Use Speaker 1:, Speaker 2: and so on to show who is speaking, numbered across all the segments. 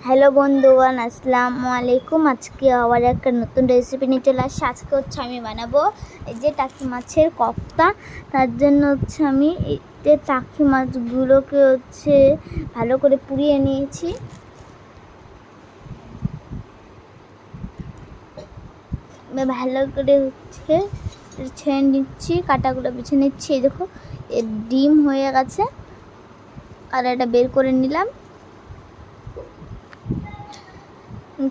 Speaker 1: Hello বন্ধুগণ, আসসালামু আলাইকুম। আজকে আবার একটা নতুন রেসিপি নিয়ে চলে আসছি। আজকে আমি বানাবো এই যে টাকি মাছের কফতা। তার জন্য আমি এই যে টাকি মাছগুলোকে ভালো করে পুড়িয়ে নিয়েছি। ভালো করে ছেড়ে নিচ্ছি, কাটাগুলো বেছে নিচ্ছি। এই দেখো ডিম হয়ে গেছে আর এটা বের করে নিলাম।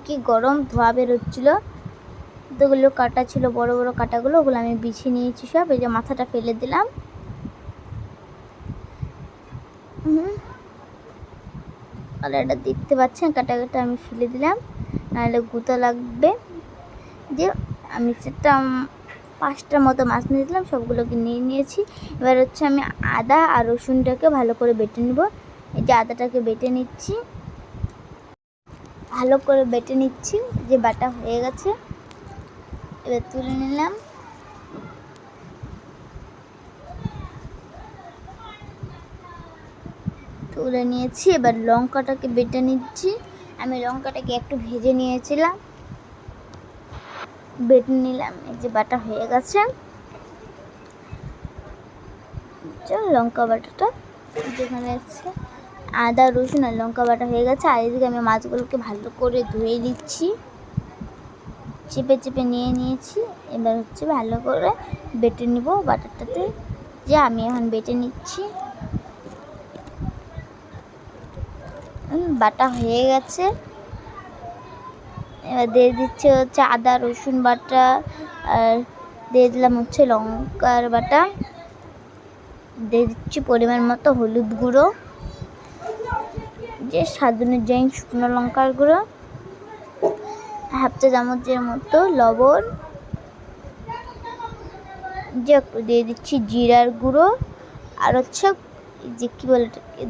Speaker 1: কি গরম ধোয়া বেরোচ্ছিল, ওগুলো কাটা ছিল, বড় বড় কাটাগুলো, ওগুলো আমি বিছিয়ে নিয়েছি সব। এই যে মাথাটা ফেলে দিলাম। আর এটা দেখতে পাচ্ছেন কাটাটা আমি ফেলে দিলাম, নাহলে গুঁতো লাগবে। যে আমি সেটা 5টার মতো মাছ নিয়েছিলাম, সবগুলোকে নিয়ে নিয়েছি। এবার আমি আদা আর রসুনটাকে ভালো করে বেটে নেব। এই যে আদাটাকে বেটে নিচ্ছি, ভালো করে বেটে নিচ্ছি। যে বাটা হয়ে গেছে, এবার তুলে নিলাম। তুলে নিয়েছি। এবার লঙ্কাটাকে বেটে নিচ্ছি। আমি লঙ্কাটাকে একটু ভেজে নিয়েছিলাম, বেটে নিলাম। এই যে বাটা হয়ে গেছে, লঙ্কা বাটাটা যেখানে আছে, আদা রসুন আর লঙ্কা বাটা হয়ে গেছে। আর এদিকে আমি মাছগুলোকে ভালো করে ধুয়ে নিচ্ছি, চেপে চেপে নিয়ে নিয়েছি। এবার ভালো করে বেটে নিব বাটাটাতে। যে আমি এখন বেটে নিচ্ছি। বাটা হয়ে গেছে। এবার দিয়ে দিচ্ছে আদা রসুন বাটা, আর দিয়ে দিলাম লঙ্কার বাটা, দিয়ে দিচ্ছি পরিমাণ মতো হলুদ গুঁড়ো, যে স্বাদ অনুযায়ী শুকনো লঙ্কার গুঁড়ো, 1/2 চা চামচের মতো লবণ, যে একটু দিয়ে দিচ্ছি জিরার গুঁড়ো, আর যে কী বলে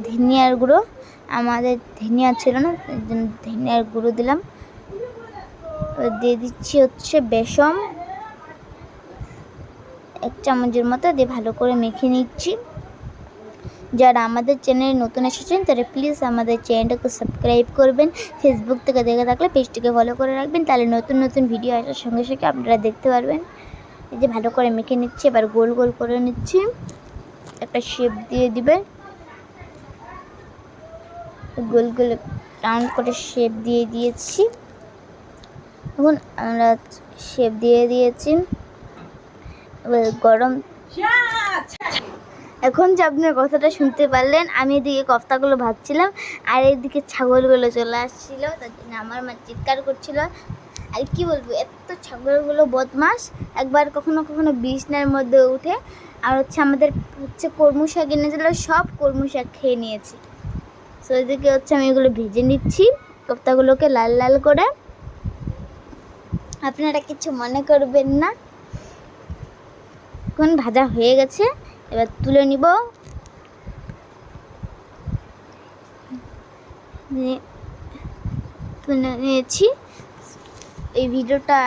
Speaker 1: ধনিয়ার গুঁড়ো। আমাদের ধনিয়া ছিল না, এই জন্য ধনিয়ার গুঁড়ো দিলাম। দিয়ে দিচ্ছি বেসন 1 চামচের মতো, দিয়ে ভালো করে মেখে নিচ্ছি। যারা আমাদের চ্যানেলে নতুন এসেছেন তারা প্লিজ আমাদের চ্যানেলটাকে সাবস্ক্রাইব করবেন। ফেসবুক থেকে দেখে থাকলে পেজটিকে ফলো করে রাখবেন, তাহলে নতুন নতুন ভিডিও আসার সঙ্গে সঙ্গে আপনারা দেখতে পারবেন। এই যে ভালো করে মেখে নিচ্ছি। এবার গোল গোল করে নিচ্ছি, একটা শেপ দিয়ে দিবেন। গোল গোল রাউন্ড করে শেপ দিয়ে দিয়েছি। এখন আমরা শেপ দিয়ে দিয়েছি। এবার এখন যে আপনার কথাটা শুনতে পারলেন, আমি এদিকে কফতাগুলো ভাজছিলাম আর এইদিকে ছাগলগুলো চলে আসছিল। তার জন্য আমার মা চিৎকার করছিল। আর কি বলবো, এত ছাগলগুলো বদমাস, একবার কখনো কখনো বিছনার মধ্যে উঠে। আর আমাদের কলমি শাক এনেছিল, সব কলমি শাক খেয়ে নিয়েছি। তো এদিকে আমি এগুলো ভেজে নিচ্ছি, কফতাগুলোকে লাল লাল করে। আপনারা কিছু মনে করবেন না। এখন ভাজা হয়ে গেছে, এবার তুলে নিব। তুলে নিয়েছি। এই ভিডিওটা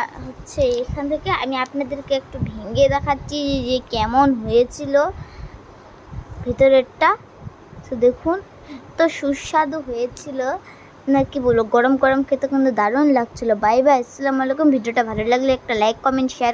Speaker 1: এখান থেকে আমি আপনাদেরকে একটু ভেঙে দেখাচ্ছি যে কেমন হয়েছিল ভিতরেরটা। তো দেখুন, তো সুস্বাদু হয়েছিল না কি বলবো। গরম গরম খেতে কিন্তু দারুণ লাগছিল। বাই বাই, আসসালামু আলাইকুম। ভিডিওটা ভালো লাগলে একটা লাইক কমেন্ট শেয়ার